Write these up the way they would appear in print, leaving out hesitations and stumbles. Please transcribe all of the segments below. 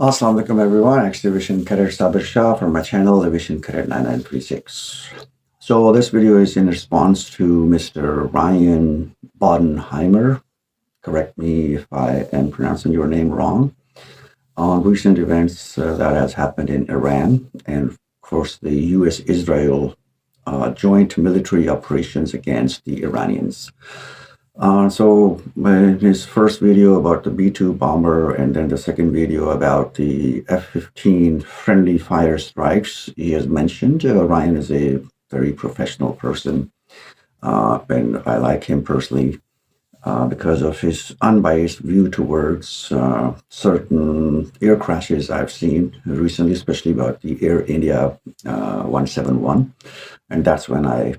Assalamu alaikum everyone, Aviation Cadet Sabir Shah from my channel Aviation Cadet 9936. So this video is in response to Mr. Ryan Bodenheimer, correct me if I am pronouncing your name wrong, on recent events that has happened in Iran and of course the US-Israel joint military operations against the Iranians. So his first video about the B-2 bomber and then the second video about the F15 Friendly Fire strikes, he has mentioned Ryan is a very professional person, and I like him personally because of his unbiased view towards certain air crashes I've seen recently, especially about the Air India 171, and that's when I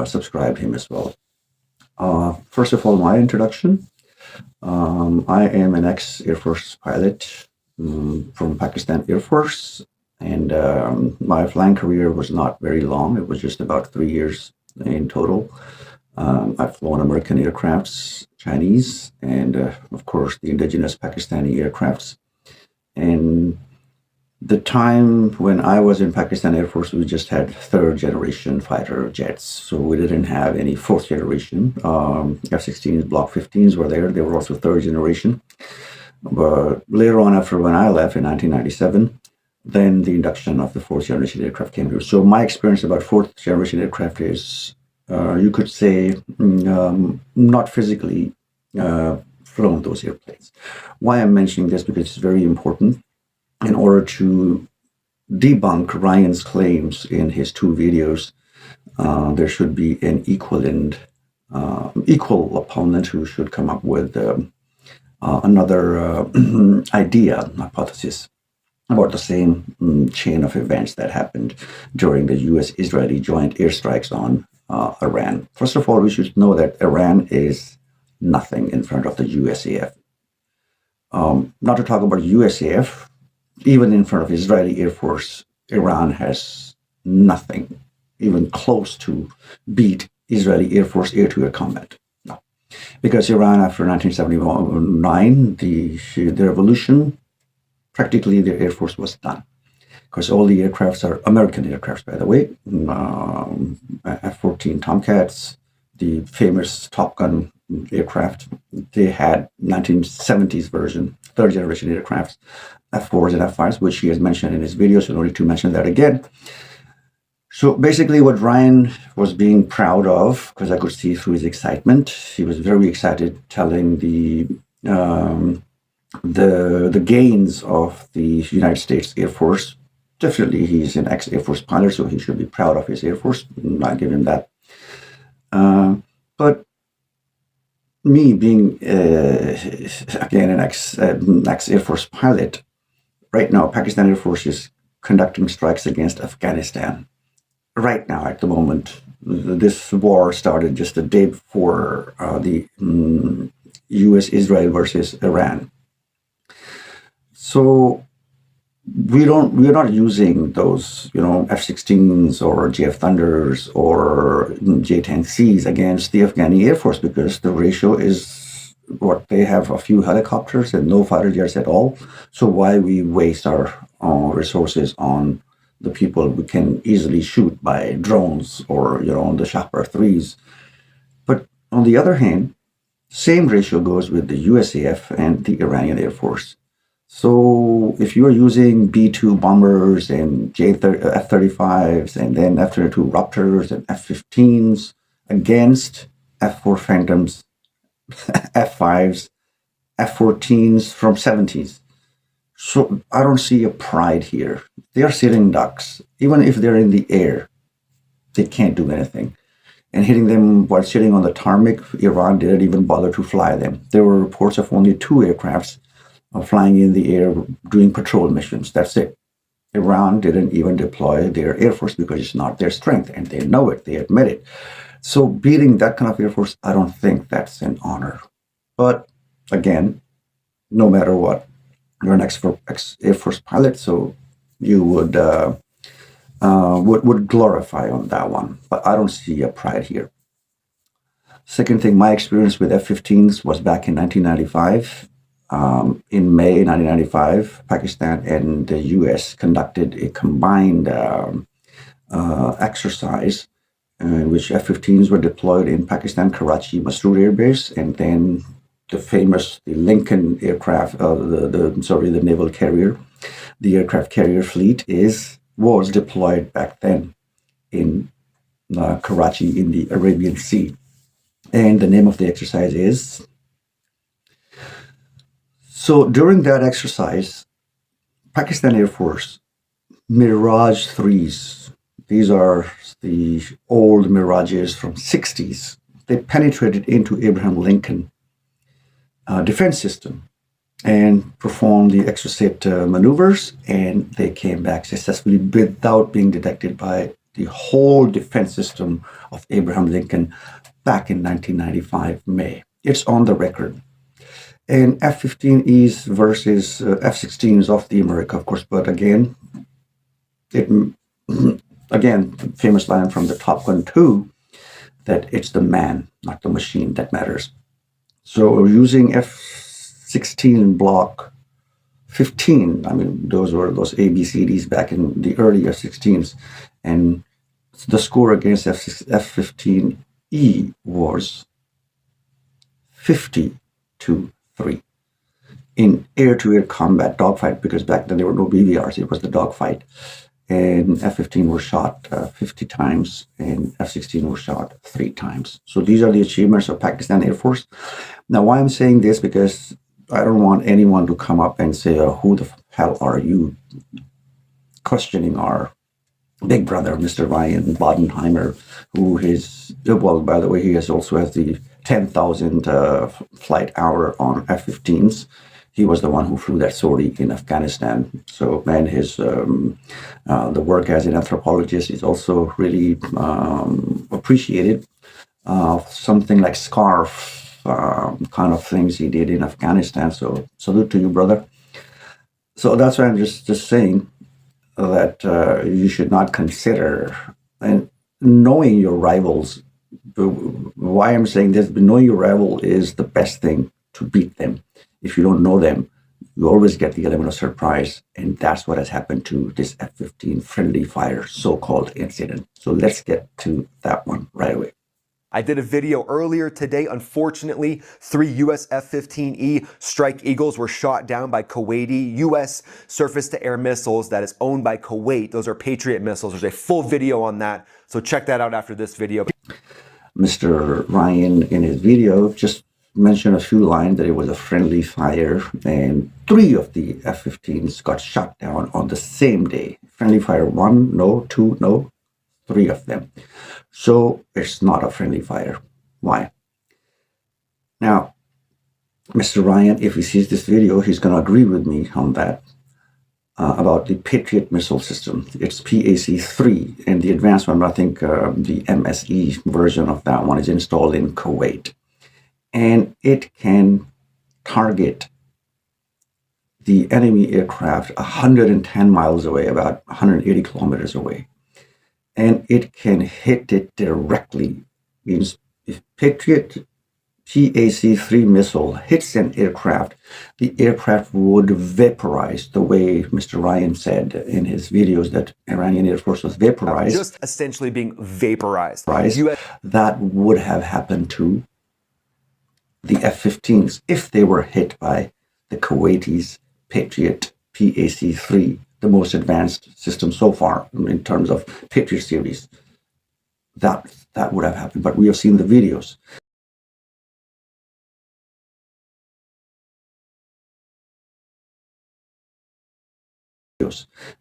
subscribed him as well. First of all, my introduction. I am an ex-Air Force pilot from Pakistan Air Force, and my flying career was not very long. It was just about 3 years in total. I've flown American aircrafts, Chinese, and of course the indigenous Pakistani aircrafts. And the time when I was in Pakistan Air Force, we just had third generation fighter jets. So we didn't have any fourth generation. F-16s, Block 15s were there. They were also third generation. But later on, after when I left in 1997, then the induction of the fourth generation aircraft came here. So my experience about fourth generation aircraft is, you could say, not physically flown those airplanes. Why I'm mentioning this? Because it's very important. In order to debunk Ryan's claims in his two videos, there should be an equal opponent who should come up with another hypothesis about the same chain of events that happened during the US-Israeli joint airstrikes on Iran. First of all, we should know that Iran is nothing in front of the USAF. Not to talk about USAF, even in front of Israeli Air Force, Iran has nothing even close to beat Israeli Air Force air-to-air combat. No. Because Iran, after 1979, the revolution, practically their Air Force was done. Because all the aircrafts are American aircrafts, by the way. F-14 Tomcats, the famous Top Gun aircraft, they had 1970s version, third generation aircrafts, F4s and F5s, which he has mentioned in his videos, so no need to mention that again. So basically what Ryan was being proud of, because I could see through his excitement, he was very excited telling the gains of the United States Air Force. Definitely he's an ex-Air Force pilot, so he should be proud of his Air Force. I'll give him that. But me being, again, an ex-Air Force pilot, right now, Pakistan Air Force is conducting strikes against Afghanistan. Right now, at the moment, this war started just a day before the US-Israel versus Iran. So we're not using those, F-16s or JF Thunders or J-10Cs against the Afghani Air Force because the ratio is what they have, a few helicopters and no fighter jets at all. So why we waste our resources on the people we can easily shoot by drones or, on the Shahpar 3s. But on the other hand, same ratio goes with the USAF and the Iranian Air Force. So if you are using B-2 bombers and F-35s and then F-22 Raptors and F-15s against F-4 Phantoms, F-5s, F-14s from 70s. So I don't see a pride here. They are sitting ducks. Even if they're in the air, they can't do anything. And hitting them while sitting on the tarmac, Iran didn't even bother to fly them. There were reports of only 2 aircrafts flying in the air doing patrol missions. That's it. Iran didn't even deploy their Air Force because it's not their strength, and they know it, they admit it. So beating that kind of Air Force, I don't think that's an honor. But again, no matter what, you're an ex-Air Force pilot, so you would glorify on that one. But I don't see a pride here. Second thing, my experience with F-15s was back in 1995. In May 1995, Pakistan and the US conducted a combined exercise in which F-15s were deployed in Pakistan, Karachi, Masroor Air Base, and then the Lincoln aircraft, the naval carrier, the aircraft carrier fleet was deployed back then in Karachi in the Arabian Sea. And the name of the exercise is... So during that exercise, Pakistan Air Force Mirage 3s, these are the old Mirages from 60s, they penetrated into Abraham Lincoln defense system and performed the exocet maneuvers, and they came back successfully without being detected by the whole defense system of Abraham Lincoln back in 1995 May. It's on the record. And F-15Es versus F-16s of the America, of course, but again, famous line from the Top Gun 2, that it's the man, not the machine, that matters. So using F-16 Block 15, I mean, those were those ABCDs back in the early F-16s, and the score against F-15E was 50-3 in air-to-air combat dogfight, because back then there were no BVRs, it was the dogfight. And F-15 were shot 50 times, and F-16 were shot 3 times. So these are the achievements of Pakistan Air Force. Now, why I'm saying this, because I don't want anyone to come up and say, who the hell are you, questioning our big brother, Mr. Ryan Bodenheimer, who is, well, by the way, he also has the 10,000 flight hour on F-15s. He was the one who flew that sortie in Afghanistan. So, man, his the work as an anthropologist is also really appreciated. Something like SCARF kind of things he did in Afghanistan. So, salute to you, brother. So that's why I'm just saying that you should not consider, and knowing your rivals. Why I'm saying this, knowing your rival is the best thing to beat them. If you don't know them, you always get the element of surprise, and that's what has happened to this F-15 Friendly Fire so-called incident. So let's get to that one right away. I did a video earlier today. Unfortunately, 3 US F-15E Strike Eagles were shot down by Kuwaiti US surface-to-air missiles that is owned by Kuwait. Those are Patriot missiles. There's a full video on that, so check that out after this video. Mr. Ryan, in his video, just mentioned a few lines that it was a friendly fire, and 3 of the F-15s got shot down on the same day. Friendly fire 1, no, 2, no, 3 of them. So it's not a friendly fire. Why? Now, Mr. Ryan, if he sees this video, he's going to agree with me on that, about the Patriot missile system. It's PAC-3, and the advanced one, I think the MSE version of that one is installed in Kuwait. And it can target the enemy aircraft 110 miles away, about 180 kilometers away. And it can hit it directly. Means if Patriot PAC-3 missile hits an aircraft, the aircraft would vaporize, the way Mr. Ryan said in his videos that Iranian Air Force was vaporized. Just essentially being vaporized. That would have happened to the F-15s if they were hit by the Kuwaitis' Patriot PAC-3, the most advanced system so far in terms of Patriot series. That would have happened, but we have seen the videos.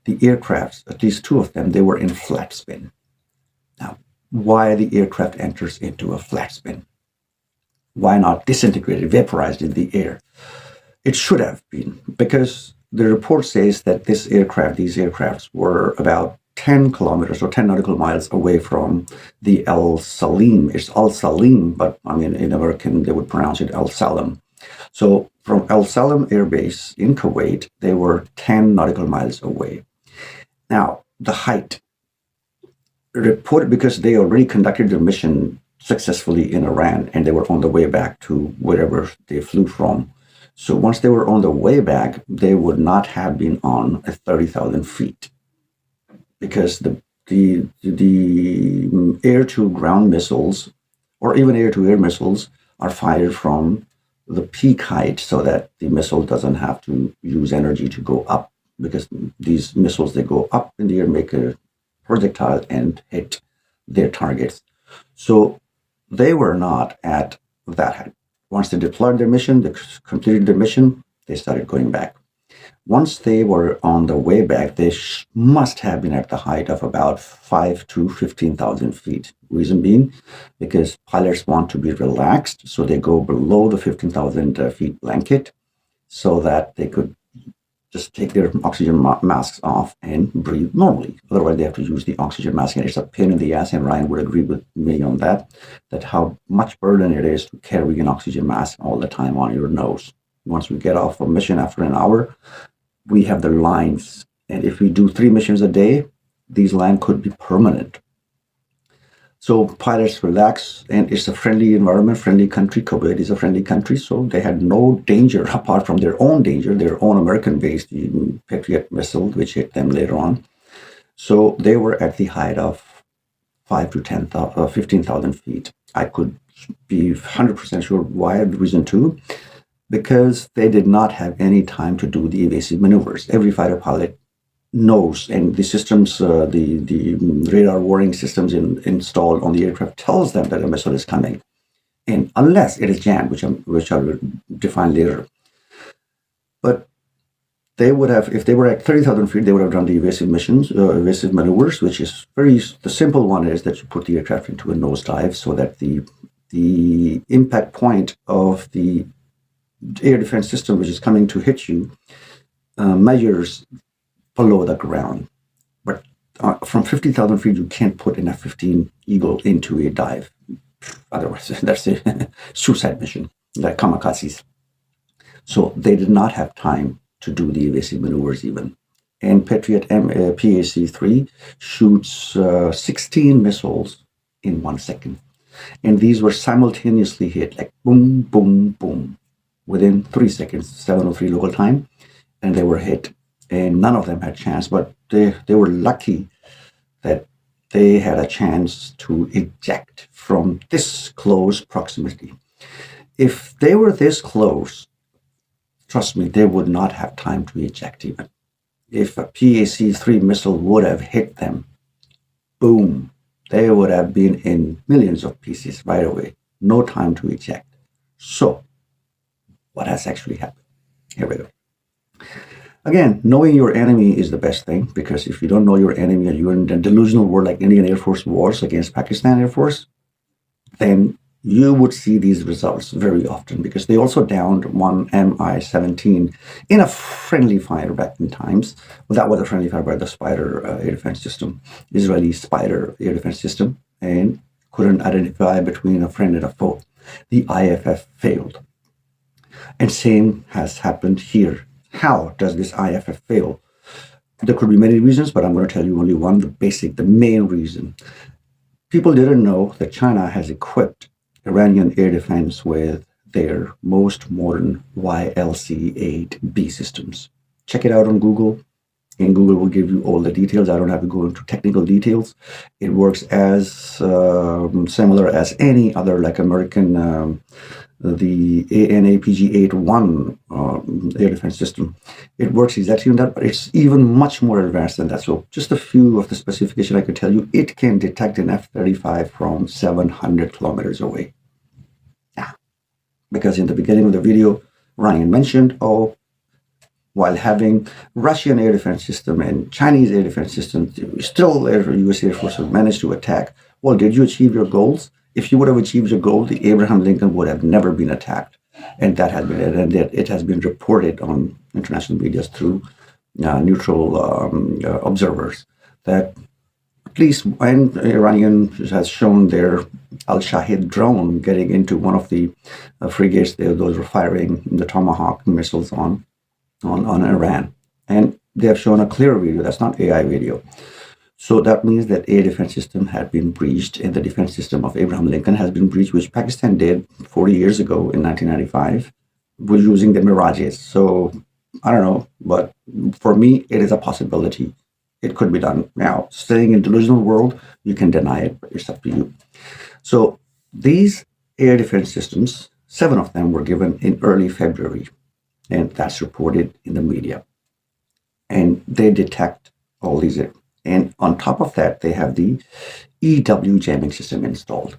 The aircrafts, at least 2 of them, they were in flat spin. Now, why the aircraft enters into a flat spin? Why not disintegrated, vaporized in the air? It should have been, because the report says that these aircrafts were about 10 kilometers or 10 nautical miles away from the El Salim. It's Al Salim, but I mean, in American, they would pronounce it El Salam. So from El Salam Air Base in Kuwait, they were 10 nautical miles away. Now, the height reported, because they already conducted the mission successfully in Iran, and they were on the way back to wherever they flew from. So once they were on the way back, they would not have been on at 30,000 feet because the air to ground missiles or even air to air missiles are fired from the peak height so that the missile doesn't have to use energy to go up, because these missiles, they go up in the air, make a projectile and hit their targets. So they were not at that height. Once they deployed their mission, they completed their mission, they started going back. Once they were on the way back, they must have been at the height of about 5 to 15,000 feet. Reason being, because pilots want to be relaxed, so they go below the 15,000 feet blanket so that they could just take their oxygen masks off and breathe normally. Otherwise, they have to use the oxygen mask, and it's a pain in the ass, and Ryan would agree with me on that how much burden it is to carry an oxygen mask all the time on your nose. Once we get off a mission after an hour, we have the lines, and if we do 3 missions a day, these lines could be permanent. So pilots relax, and it's a friendly environment, friendly country. Kuwait is a friendly country, so they had no danger apart from their own danger, their own American-based Patriot missile, which hit them later on. So they were at the height of 5 to 15,000 feet. I could be 100% sure why. Reason 2, because they did not have any time to do the evasive maneuvers. Every fighter pilot knows, and the systems, the radar warning systems installed on the aircraft tells them that a missile is coming, and unless it is jammed, which I will define later. But they would have, if they were at 30,000 feet, they would have done the evasive missions, evasive maneuvers, which is the simple one is that you put the aircraft into a nosedive so that the impact point of the air defense system, which is coming to hit you, measures below the ground. But from 50,000 feet, you can't put an F15 Eagle into a dive. Otherwise, that's a suicide mission, like kamikazes. So they did not have time to do the evasive maneuvers even. And Patriot PAC-3 shoots 16 missiles in 1 second. And these were simultaneously hit, like boom, boom, boom, within 3 seconds, 7:03 local time, and they were hit. And none of them had chance, but they were lucky that they had a chance to eject from this close proximity. If they were this close, trust me, they would not have time to eject even. If a PAC-3 missile would have hit them, boom, they would have been in millions of pieces right away. No time to eject. So, what has actually happened? Here we go. Again, knowing your enemy is the best thing, because if you don't know your enemy and you're in a delusional world like Indian Air Force wars against Pakistan Air Force, then you would see these results very often, because they also downed one Mi-17 in a friendly fire back in times. Well, that was a friendly fire by the Spider air defense system, Israeli Spider air defense system, and couldn't identify between a friend and a foe. The IFF failed. And same has happened here. How does this IFF fail? There could be many reasons, but I'm going to tell you only one, the main reason. People didn't know that China has equipped Iranian air defense with their most modern YLC-8B systems. Check it out on Google, and Google will give you all the details. I don't have to go into technical details. It works as similar as any other, like American the ANAPG-81 air defense system. It works exactly on that, but it's even much more advanced than that. So just a few of the specifications I could tell you. It can detect an F-35 from 700 kilometers away. Yeah. Because in the beginning of the video, Ryan mentioned, while having Russian air defense system and Chinese air defense system, still U.S. Air Force has managed to attack. Well, did you achieve your goals? If you would have achieved your goal, the Abraham Lincoln would have never been attacked. And that has been it. And it has been reported on international media through neutral observers that at least when Iranian has shown their Al-Shahid drone getting into one of the frigates, those were firing the Tomahawk missiles on Iran. And they have shown a clear video. That's not AI video. So that means that air defense system had been breached, and the defense system of Abraham Lincoln has been breached, which Pakistan did 40 years ago in 1995. we're using the mirages. So I don't know, but for me, it is a possibility. It could be done. Now, staying in delusional world, you can deny it, but it's up to you. So these air defense systems, 7 of them were given in early February, and that's reported in the media. And they detect all these. And on top of that, they have the EW jamming system installed.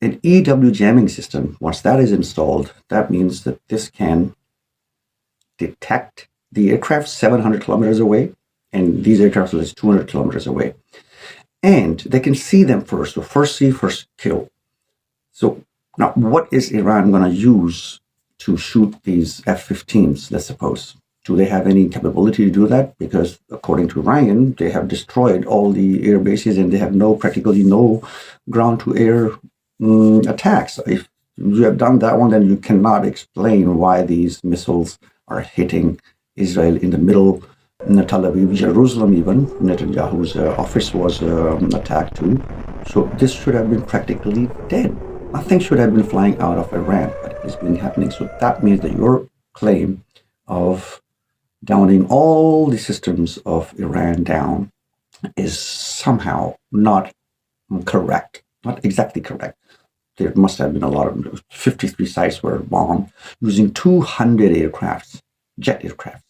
An EW jamming system, once that is installed, that means that this can detect the aircraft 700 kilometers away, and these aircraft are 200 kilometers away. And they can see them first. So first see, first kill. So now what is Iran going to use to shoot these F-15s, let's suppose? Do they have any capability to do that? Because according to Ryan, they have destroyed all the air bases and they have practically no ground-to-air attacks. If you have done that one, then you cannot explain why these missiles are hitting Israel in the middle, in Tel Aviv, Jerusalem even. Netanyahu's office was attacked too. So this should have been practically dead. Nothing should have been flying out of Iran, but it has been happening. So that means that your claim of downing all the systems of Iran down is somehow not correct, not exactly correct. There must have been a lot of 53 sites were bombed using 200 aircrafts, jet aircraft.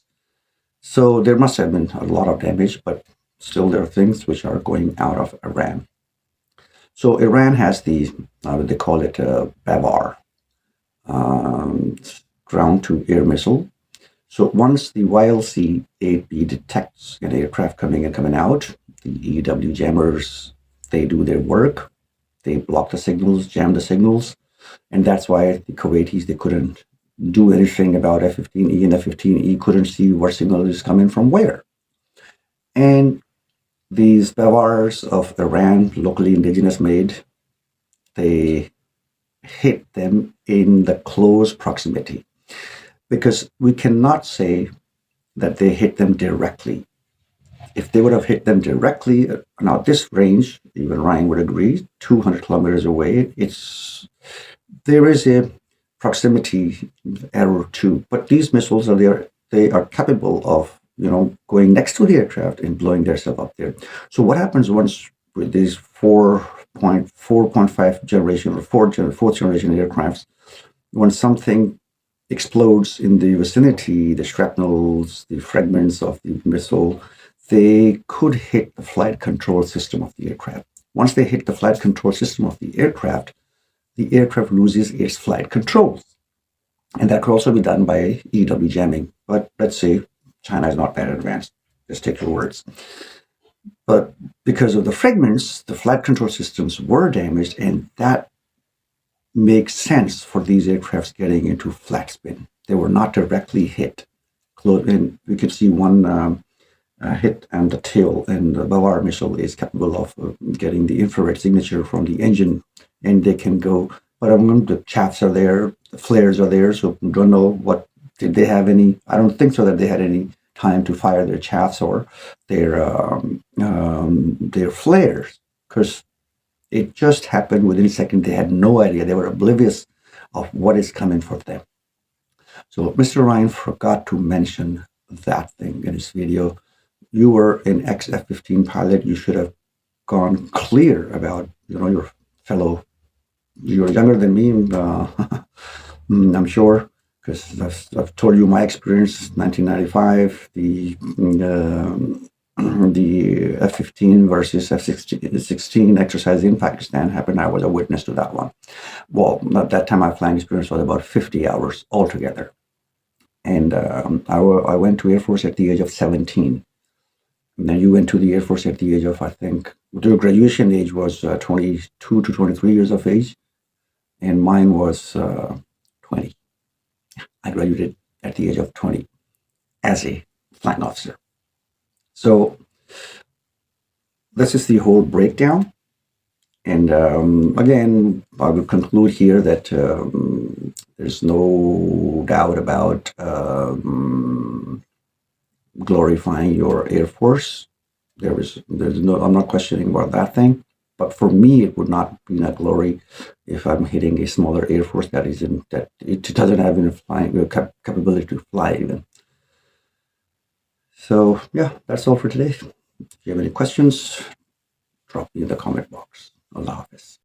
So there must have been a lot of damage, but still there are things which are going out of Iran. So Iran has the, they call it BAVAR, ground-to-air missile. So once the YLC-8B detects an aircraft coming and coming out, the EW jammers, they do their work. They block the signals, jam the signals. And that's why the Kuwaitis, they couldn't do anything about F-15E, and F-15E couldn't see what signal is coming from where. And these BAVARs of Iran, locally indigenous made, they hit them in the close proximity. Because we cannot say that they hit them directly. If they would have hit them directly, now this range, even Ryan would agree, 200 kilometers away, there is a proximity error too. But these missiles are there; they are capable of going next to the aircraft and blowing themselves up there. So what happens once with these 4.5 generation or fourth generation aircrafts, when something explodes in the vicinity, the shrapnels, the fragments of the missile, they could hit the flight control system of the aircraft. Once they hit the flight control system of the aircraft loses its flight controls. And that could also be done by EW jamming. But let's say China is not that advanced. Just take your words. But because of the fragments, the flight control systems were damaged, and that makes sense for these aircrafts getting into flat spin. They were not directly hit. And we could see one hit and the tail, and the BAVAR missile is capable of getting the infrared signature from the engine, and they can go. But the chaffs are there, the flares are there, so we don't know did they have any. I don't think so that they had any time to fire their chaffs or their flares, because it just happened within a second. They had no idea. They were oblivious of what is coming for them. So Mr. Ryan forgot to mention that thing in his video. You were an ex-F-15 pilot. You should have gone clear about, your fellow. You're younger than me, I'm sure, because I've told you my experience. 1995, the F-15 versus F-16 exercise in Pakistan happened. I was a witness to that one. Well, at that time, my flying experience was about 50 hours altogether. And I went to Air Force at the age of 17. And then you went to the Air Force at the age of, I think, the graduation age was 22 to 23 years of age. And mine was 20. I graduated at the age of 20 as a flying officer. So this is the whole breakdown. And again, I will conclude here that there's no doubt about glorifying your Air Force. I'm not questioning about that thing. But for me, it would not be a glory if I'm hitting a smaller Air Force that it doesn't have enough flying capability to fly even. So yeah, that's all for today. If you have any questions, drop me in the comment box. Allah Hafiz.